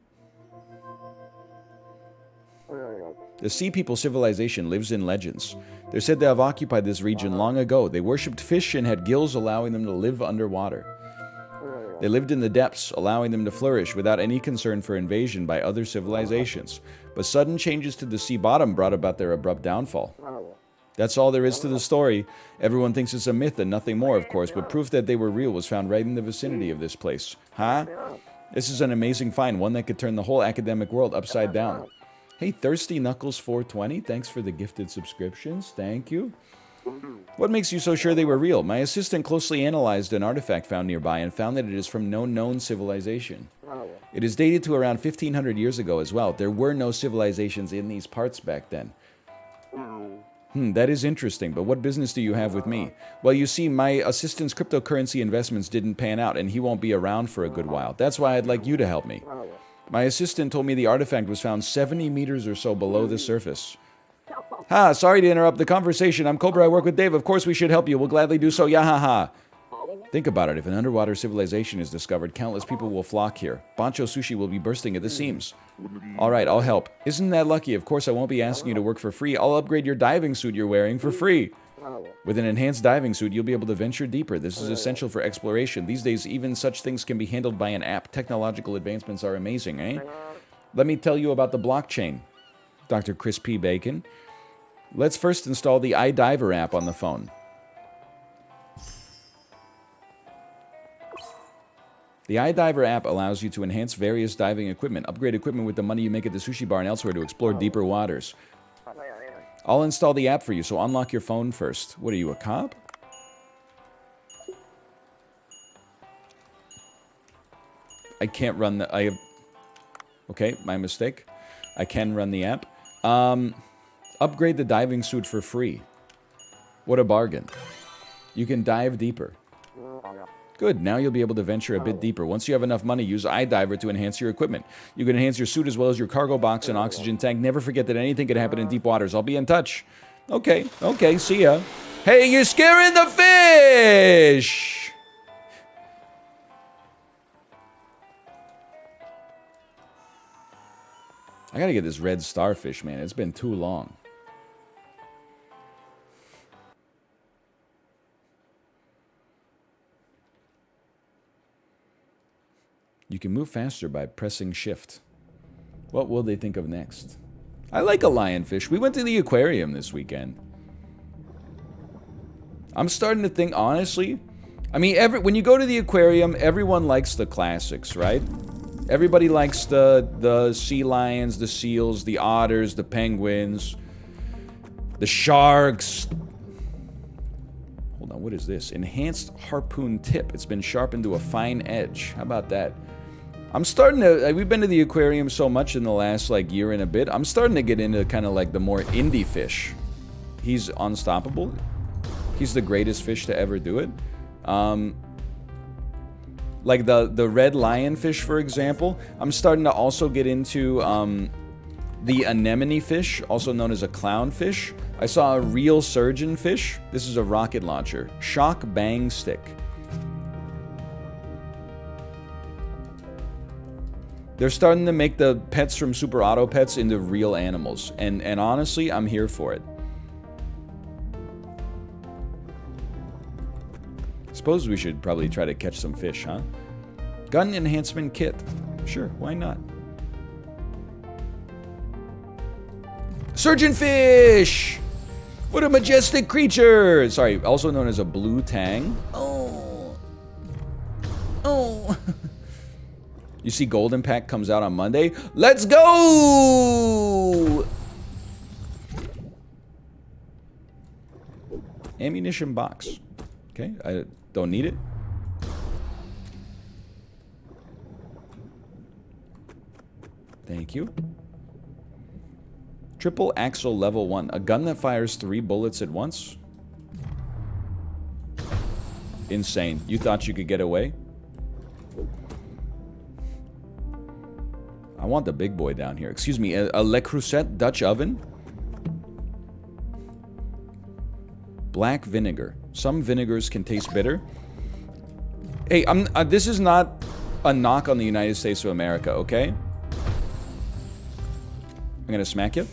The Sea People civilization lives in legends. They're said to have occupied this region long ago. They worshipped fish and had gills allowing them to live underwater. They lived in the depths, allowing them to flourish without any concern for invasion by other civilizations. But sudden changes to the sea bottom brought about their abrupt downfall. That's all there is to the story. Everyone thinks it's a myth and nothing more, of course, but proof that they were real was found right in the vicinity of this place. Huh? This is an amazing find, one that could turn the whole academic world upside down. Hey, Thirsty Knuckles 420, thanks for the gifted subscriptions. Thank you. What makes you so sure they were real? My assistant closely analyzed an artifact found nearby and found that it is from no known civilization. It is dated to around 1500 years ago as well. There were no civilizations in these parts back then. That is interesting, but what business do you have with me? Well, you see, my assistant's cryptocurrency investments didn't pan out, and he won't be around for a good while. That's why I'd like you to help me. My assistant told me the artifact was found 70 meters or so below the surface. Ha, sorry to interrupt the conversation. I'm Cobra, I work with Dave. Of course we should help you. We'll gladly do so. Yahaha. Think about it. If an underwater civilization is discovered, countless people will flock here. Bancho Sushi will be bursting at the seams. Alright, I'll help. Isn't that lucky? Of course I won't be asking you to work for free. I'll upgrade your diving suit you're wearing for free. With an enhanced diving suit, you'll be able to venture deeper. This is essential for exploration. These days, even such things can be handled by an app. Technological advancements are amazing, eh? Let me tell you about the blockchain, Dr. Chris P. Bacon. Let's first install the iDiver app on the phone. The iDiver app allows you to enhance various diving equipment, upgrade equipment with the money you make at the sushi bar and elsewhere to explore deeper waters. I'll install the app for you, so unlock your phone first. What are you, a cop? I can't run the... Okay, my mistake. I can run the app. Upgrade the diving suit for free. What a bargain. You can dive deeper. Good, now you'll be able to venture a bit deeper. Once you have enough money, use iDiver to enhance your equipment. You can enhance your suit as well as your cargo box and oxygen tank. Never forget that anything can happen in deep waters. I'll be in touch. Okay, see ya. Hey, you're scaring the fish! I gotta get this red starfish, man. It's been too long. You can move faster by pressing shift. What will they think of next? I like a lionfish. We went to the aquarium this weekend. I'm starting to think, honestly, I mean, when you go to the aquarium, everyone likes the classics, right? Everybody likes the sea lions, the seals, the otters, the penguins. The sharks. Hold on, what is this? Enhanced harpoon tip. It's been sharpened to a fine edge. How about that? I'm starting to... We've been to the aquarium so much in the last, like, year and a bit. I'm starting to get into kind of, like, the more indie fish. He's unstoppable. He's the greatest fish to ever do it. Like the red lionfish, for example. I'm starting to also get into the anemone fish, also known as a clownfish. I saw a real surgeonfish. This is a rocket launcher. Shock bang stick. They're starting to make the pets from Super Auto Pets into real animals. And honestly, I'm here for it. Suppose we should probably try to catch some fish, huh? Gun enhancement kit. Sure, why not? Surgeonfish! What a majestic creature! Sorry, also known as a blue tang. Oh. Oh. You see Golden Pack comes out on Monday? Let's go! Ammunition box. Okay, I don't need it. Thank you. Triple axle level 1. A gun that fires 3 bullets at once? Insane. You thought you could get away? I want the big boy down here. Excuse me, a Le Creuset Dutch oven? Black vinegar. Some vinegars can taste bitter. Hey, this is not a knock on the United States of America, okay? I'm gonna smack you.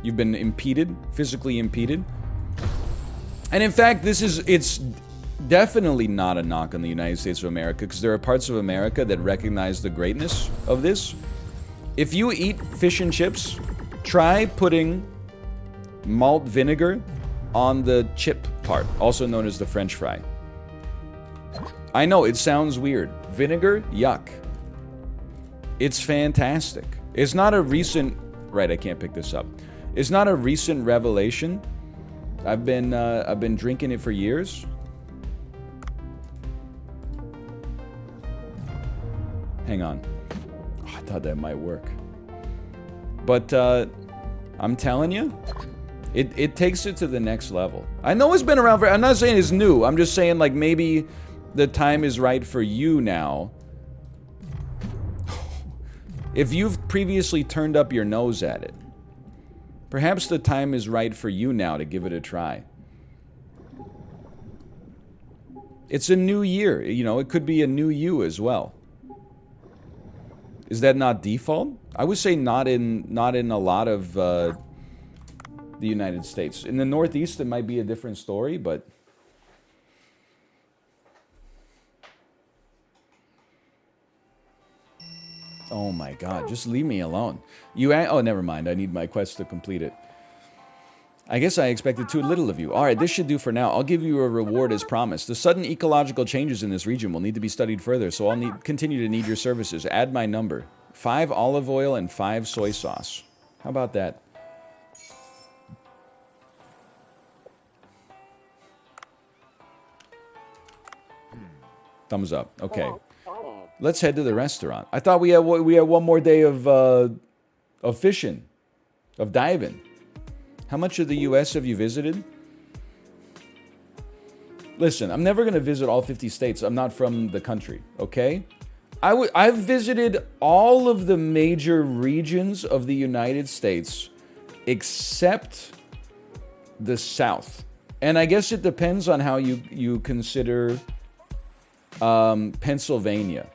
You've been impeded, physically impeded. And in fact, it's definitely not a knock on the United States of America, because there are parts of America that recognize the greatness of this. If you eat fish and chips, try putting malt vinegar on the chip part, also known as the French fry. I know, it sounds weird. Vinegar? Yuck. It's fantastic. It's not a recent... Right, I can't pick this up. It's not a recent revelation. I've been drinking it for years. Hang on. Oh, I thought that might work. But, I'm telling you, it takes it to the next level. I know it's been around for... I'm not saying it's new. I'm just saying, like, maybe the time is right for you now. If you've previously turned up your nose at it, perhaps the time is right for you now to give it a try. It's a new year. You know, it could be a new you as well. Is that not default? I would say not in a lot of the United States. In the Northeast, it might be a different story, but... Oh my god, just leave me alone. Oh, never mind. I need my quest to complete it. I guess I expected too little of you. Alright, this should do for now. I'll give you a reward as promised. The sudden ecological changes in this region will need to be studied further, so I'll continue to need your services. Add my number. 5 olive oil and 5 soy sauce. How about that? Thumbs up. Okay. Let's head to the restaurant. I thought we had one more day of fishing, of diving. How much of the U.S. have you visited? Listen, I'm never going to visit all 50 states. I'm not from the country, okay? I've visited all of the major regions of the United States except the South. And I guess it depends on how you consider Pennsylvania.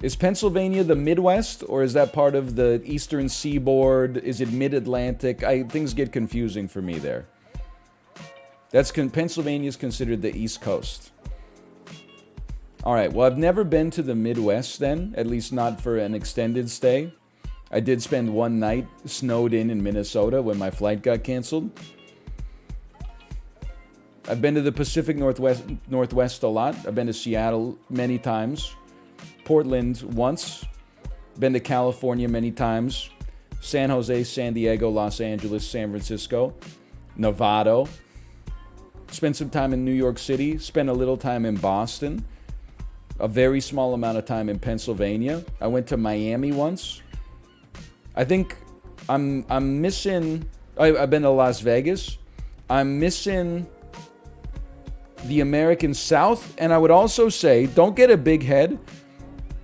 Is Pennsylvania the Midwest, or is that part of the Eastern Seaboard? Is it Mid-Atlantic? Things get confusing for me there. Pennsylvania is considered the East Coast. All right, well, I've never been to the Midwest then, at least not for an extended stay. I did spend one night snowed in Minnesota when my flight got canceled. I've been to the Pacific Northwest a lot. I've been to Seattle many times. Portland once. Been to California many times. San Jose, San Diego, Los Angeles, San Francisco, Nevada. Spent some time in New York City. Spent a little time in Boston. A very small amount of time in Pennsylvania. I went to Miami once. I think I'm missing... I've been to Las Vegas. I'm missing the American South. And I would also say, don't get a big head.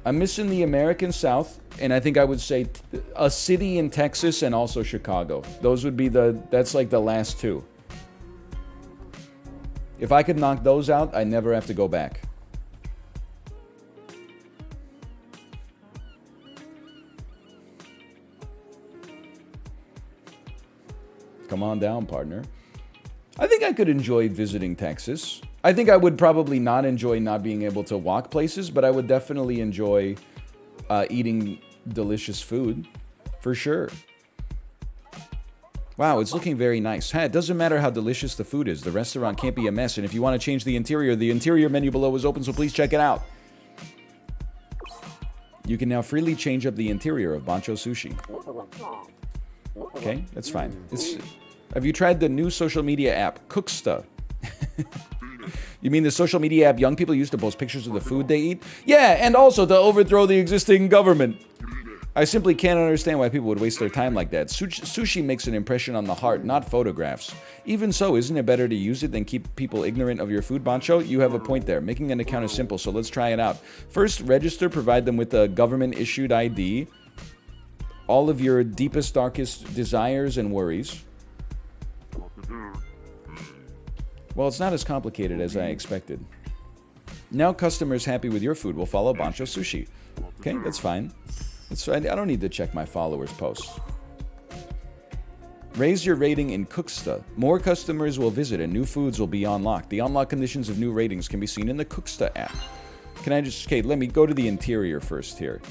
I'm missing the American South. And I think I would say a city in Texas and also Chicago. Those would be that's like the last two. If I could knock those out, I never have to go back. Come on down, partner. I think I could enjoy visiting Texas. I think I would probably not enjoy not being able to walk places, but I would definitely enjoy eating delicious food, for sure. Wow, it's looking very nice. It doesn't matter how delicious the food is. The restaurant can't be a mess. And if you want to change the interior menu below is open, so please check it out. You can now freely change up the interior of Bancho Sushi. Okay, that's fine. Have you tried the new social media app, Cooksta? You mean the social media app young people use to post pictures of the food they eat? Yeah, and also to overthrow the existing government. I simply can't understand why people would waste their time like that. Sushi makes an impression on the heart, not photographs. Even so, isn't it better to use it than keep people ignorant of your food, Bancho? You have a point there. Making an account is simple, so let's try it out. First, register, provide them with a government-issued ID. All of your deepest, darkest desires and worries. Well, it's not as complicated as I expected. Now customers happy with your food will follow Bancho Sushi. Okay, that's fine. I don't need to check my followers' posts. Raise your rating in Cooksta. More customers will visit and new foods will be unlocked. The unlock conditions of new ratings can be seen in the Cooksta app. Okay, let me go to the interior first here.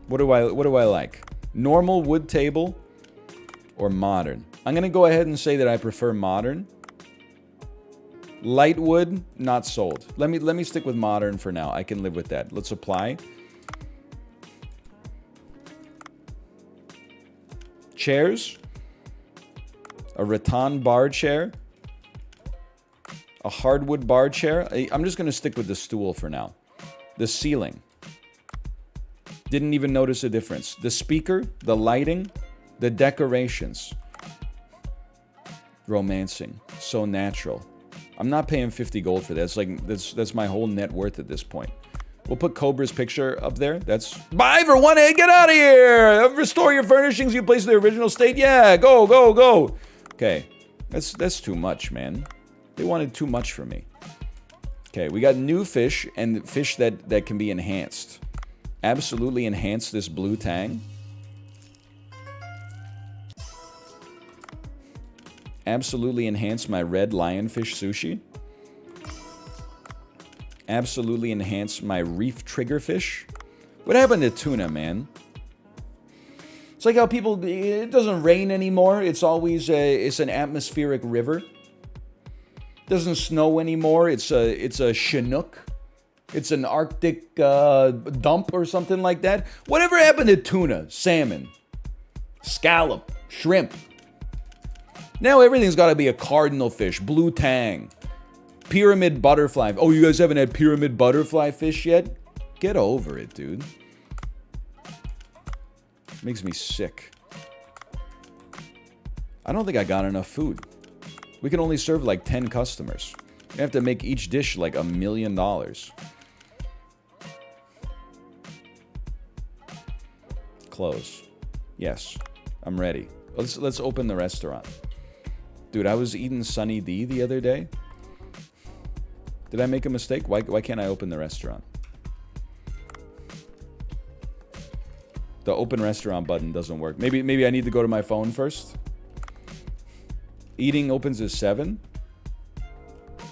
What do I like? Normal wood table or modern? I'm going to go ahead and say that I prefer modern. Light wood, not sold. Let me stick with modern for now. I can live with that. Let's apply. Chairs. A rattan bar chair. A hardwood bar chair. I'm just going to stick with the stool for now. The ceiling. Didn't even notice a difference. The speaker, the lighting, the decorations. Romancing. So natural. I'm not paying 50 gold for that. That's my whole net worth at this point. We'll put Cobra's picture up there. That's buy for 1A. Get out of here. Restore your furnishings. You place in the original state. Yeah, go. Okay, that's too much, man. They wanted too much from me. Okay, we got new fish and fish that can be enhanced. Absolutely enhance this blue tang. Absolutely enhance my red lionfish sushi. Absolutely enhance my reef triggerfish. What happened to tuna, man? It's like how people, it doesn't rain anymore. It's always it's an atmospheric river. It doesn't snow anymore. It's a Chinook. It's an Arctic dump or something like that. Whatever happened to tuna, salmon, scallop, shrimp? Now everything's got to be a cardinal fish, blue tang, pyramid butterfly. Oh, you guys haven't had pyramid butterfly fish yet? Get over it, dude. Makes me sick. I don't think I got enough food. We can only serve like 10 customers. We have to make each dish like $1 million. Close. Yes, I'm ready. Let's open the restaurant. Dude, I was eating Sunny D the other day. Did I make a mistake? Why can't I open the restaurant? The open restaurant button doesn't work. Maybe I need to go to my phone first. Eating opens at 7.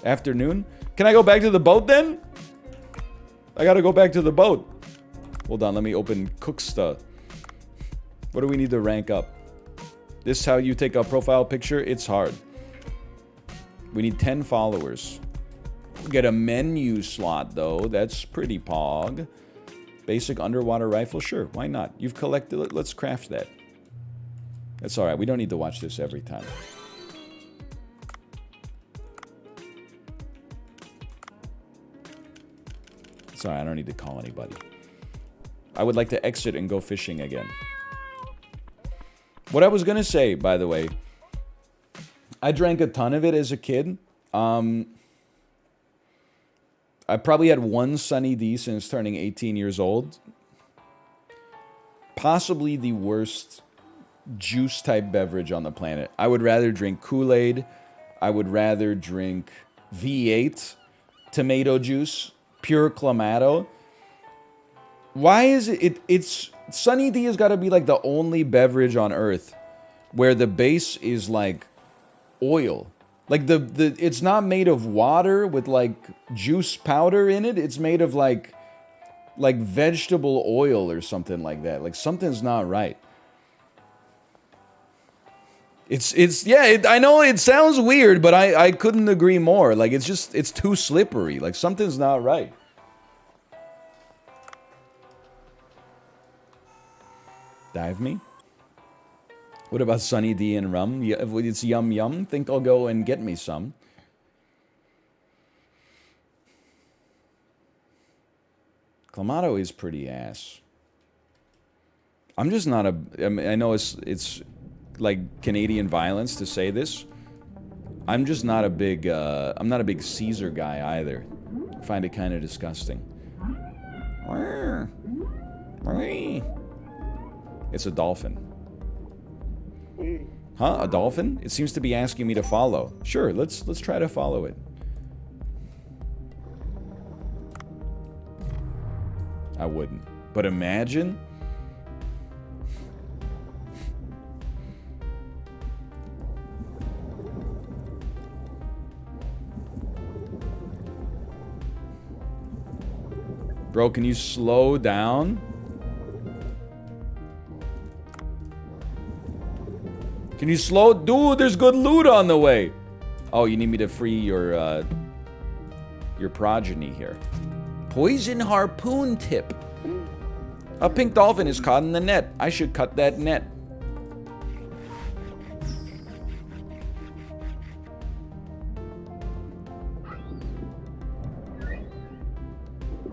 Afternoon. Can I go back to the boat then? I gotta go back to the boat. Hold on, let me open Cooksta. What do we need to rank up? This is how you take a profile picture? It's hard. We need 10 followers. We'll get a menu slot, though. That's pretty pog. Basic underwater rifle? Sure, why not? You've collected it, let's craft that. That's alright, we don't need to watch this every time. Sorry, I don't need to call anybody. I would like to exit and go fishing again. What I was gonna say, by the way, I drank a ton of it as a kid. I probably had one Sunny D since turning 18 years old. Possibly the worst juice-type beverage on the planet. I would rather drink Kool-Aid. I would rather drink V8, tomato juice, pure Clamato. Why is it's Sunny D has got to be like the only beverage on earth where the base is like oil. Like it's not made of water with like juice powder in it. It's made of like vegetable oil or something like that. Like something's not right. I know it sounds weird, but I couldn't agree more. Like it's too slippery. Like something's not right. Dive me? What about Sunny D and rum? If it's yum yum, think I'll go and get me some. Clamato is pretty ass. I'm just not a... I know it's like Canadian violence to say this. I'm just not a big... I'm not a big Caesar guy either. I find it kind of disgusting. It's a dolphin. Huh? A dolphin? It seems to be asking me to follow. Sure, let's try to follow it. I wouldn't. But imagine... Bro, can you slow down? Can you slow... Dude, there's good loot on the way. Oh, you need me to free your progeny here. Poison harpoon tip. A pink dolphin is caught in the net. I should cut that net.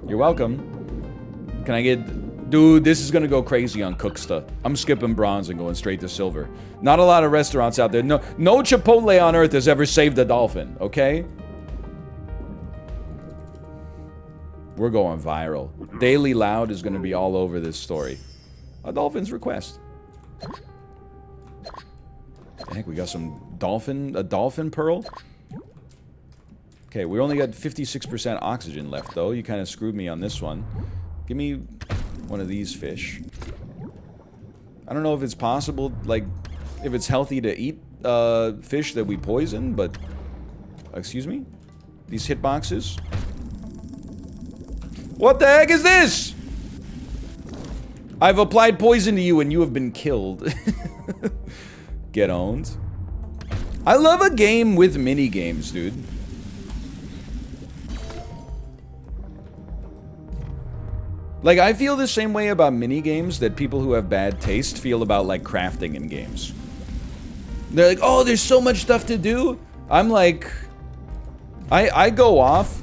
You're welcome. Can I get... Dude, this is gonna go crazy on Cooksta. I'm skipping bronze and going straight to silver. Not a lot of restaurants out there. No Chipotle on earth has ever saved a dolphin, okay? We're going viral. Daily Loud is gonna be all over this story. A dolphin's request. Heck, we got some a dolphin pearl? Okay, we only got 56% oxygen left, though. You kind of screwed me on this one. Give me one of these fish. I don't know if it's possible, like, if it's healthy to eat fish that we poison, but... Excuse me? These hitboxes? What the heck is this? I've applied poison to you and you have been killed. Get owned. I love a game with mini-games, dude. Like, I feel the same way about mini-games that people who have bad taste feel about, like, crafting in games. They're like, oh, there's so much stuff to do. I'm like... I go off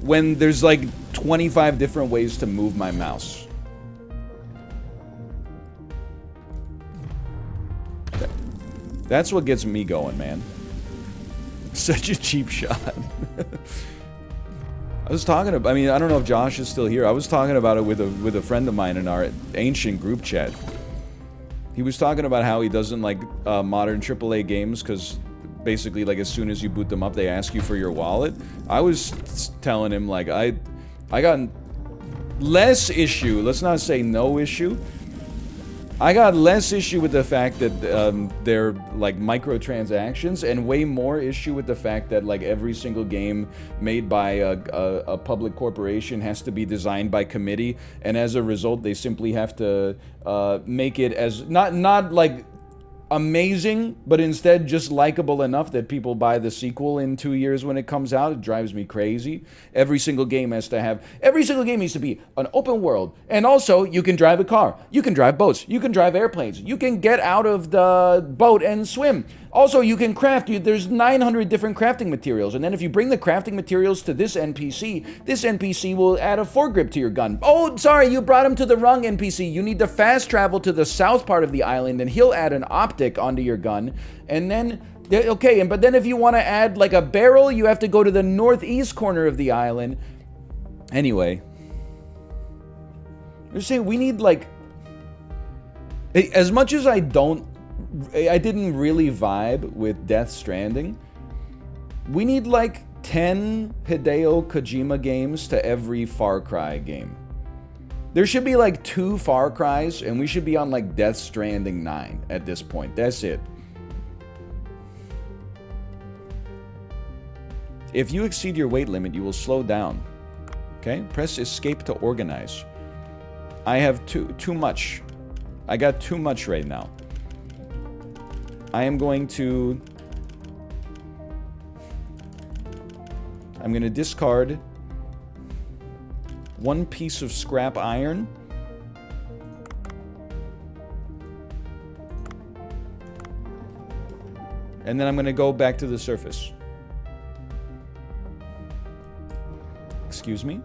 when there's, like, 25 different ways to move my mouse. That's what gets me going, man. Such a cheap shot. I was talking about, I mean, I don't know if Josh is still here. I was talking about it with a friend of mine in our ancient group chat. He was talking about how he doesn't like modern AAA games because basically, like, as soon as you boot them up, they ask you for your wallet. I was telling him, like, I got less issue. Let's not say no issue. I got less issue with the fact that they're like microtransactions, and way more issue with the fact that like every single game made by a public corporation has to be designed by committee, and as a result, they simply have to make it as not like amazing, but instead just likable enough that people buy the sequel in 2 years when it comes out. It drives me crazy. Every single game needs to be an open world. And also, you can drive a car. You can drive boats. You can drive airplanes. You can get out of the boat and swim. Also, you can craft. There's 900 different crafting materials. And then if you bring the crafting materials to this NPC will add a foregrip to your gun. Oh, sorry, you brought him to the wrong NPC. You need to fast travel to the south part of the island, and he'll add an optic onto your gun. And then, okay, but then if you want to add like a barrel, you have to go to the northeast corner of the island. Anyway, I'm saying we need like, as much as I didn't really vibe with Death Stranding, we need like 10 Hideo Kojima games to every Far Cry game. There should be like 2 Far Cries, and we should be on like Death Stranding 9 at this point. That's it. If you exceed your weight limit, you will slow down. Okay? Press escape to organize. I have too much. I got too much right now. I am going to... I'm going to discard 1 piece of scrap iron. And then I'm going to go back to the surface. Excuse me?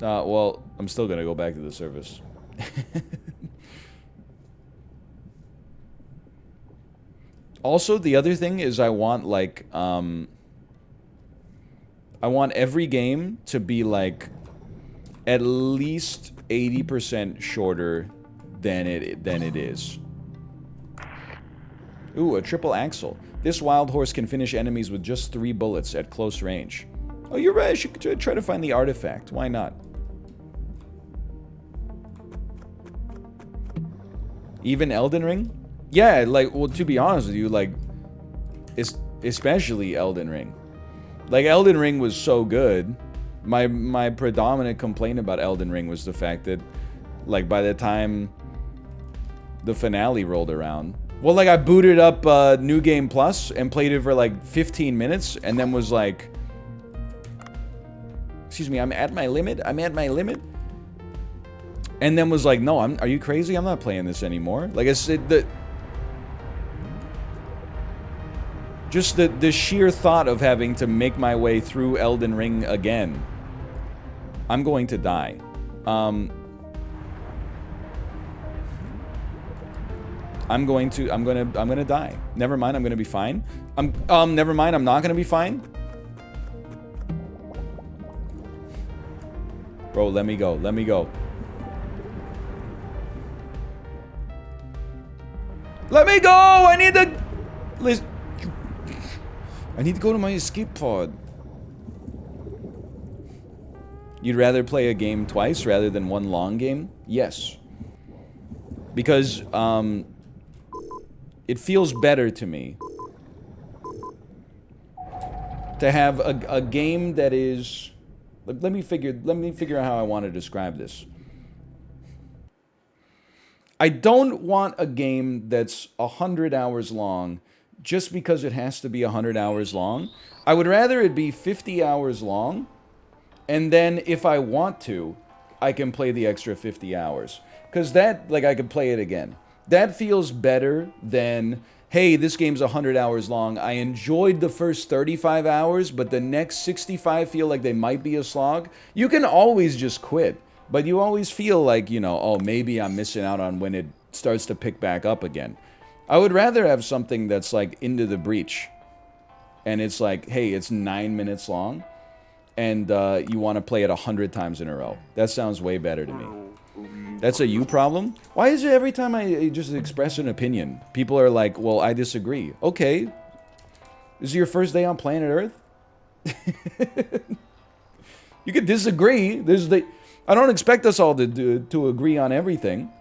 Well, I'm still going to go back to the surface. Also, the other thing is I want, like, I want every game to be, like, at least 80% shorter than it is. Ooh, a triple axle. This wild horse can finish enemies with just 3 bullets at close range. Oh, you're right. I should try to find the artifact. Why not? Even Elden Ring? Yeah, like, well, to be honest with you, like, especially Elden Ring. Like, Elden Ring was so good. My predominant complaint about Elden Ring was the fact that, like, by the time the finale rolled around, well, like, I booted up New Game Plus and played it for, like, 15 minutes, and then was like, excuse me, I'm at my limit? And then was like, no, are you crazy? I'm not playing this anymore. Like I said, just the sheer thought of having to make my way through Elden Ring again. I'm going to die. I'm gonna die. Never mind, I'm gonna be fine. Never mind, I'm not gonna be fine. Bro, let me go. Let me go. Let me go! I need to... Listen. I need to go to my escape pod. You'd rather play a game twice rather than one long game? Yes. Because, it feels better to me to have a game that is... Let me figure out how I want to describe this. I don't want a game that's 100 hours long just because it has to be 100 hours long. I would rather it be 50 hours long, and then if I want to, I can play the extra 50 hours. Because that, like, I could play it again. That feels better than, hey, this game's 100 hours long. I enjoyed the first 35 hours, but the next 65 feel like they might be a slog. You can always just quit. But you always feel like, you know, oh, maybe I'm missing out on when it starts to pick back up again. I would rather have something that's like Into the Breach. And it's like, hey, it's 9 minutes long. And you want to play it 100 times in a row. That sounds way better to me. That's a you problem? Why is it every time I just express an opinion, people are like, well, I disagree. Okay. This is your first day on planet Earth? You could disagree. I don't expect us all to agree on everything.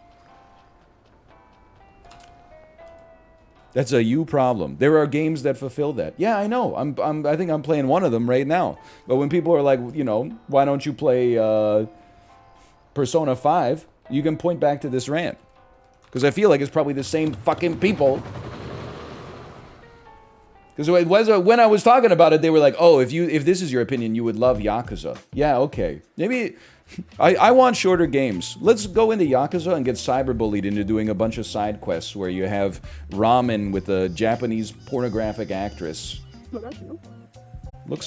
That's a you problem. There are games that fulfill that. Yeah, I know. I think I'm playing one of them right now. But when people are like, you know, why don't you play Persona 5? You can point back to this rant. Because I feel like it's probably the same fucking people. Because when I was talking about it, they were like, oh, if this is your opinion, you would love Yakuza. Yeah, okay. Maybe... I want shorter games. Let's go into Yakuza and get cyberbullied into doing a bunch of side quests where you have ramen with a Japanese pornographic actress. Looks so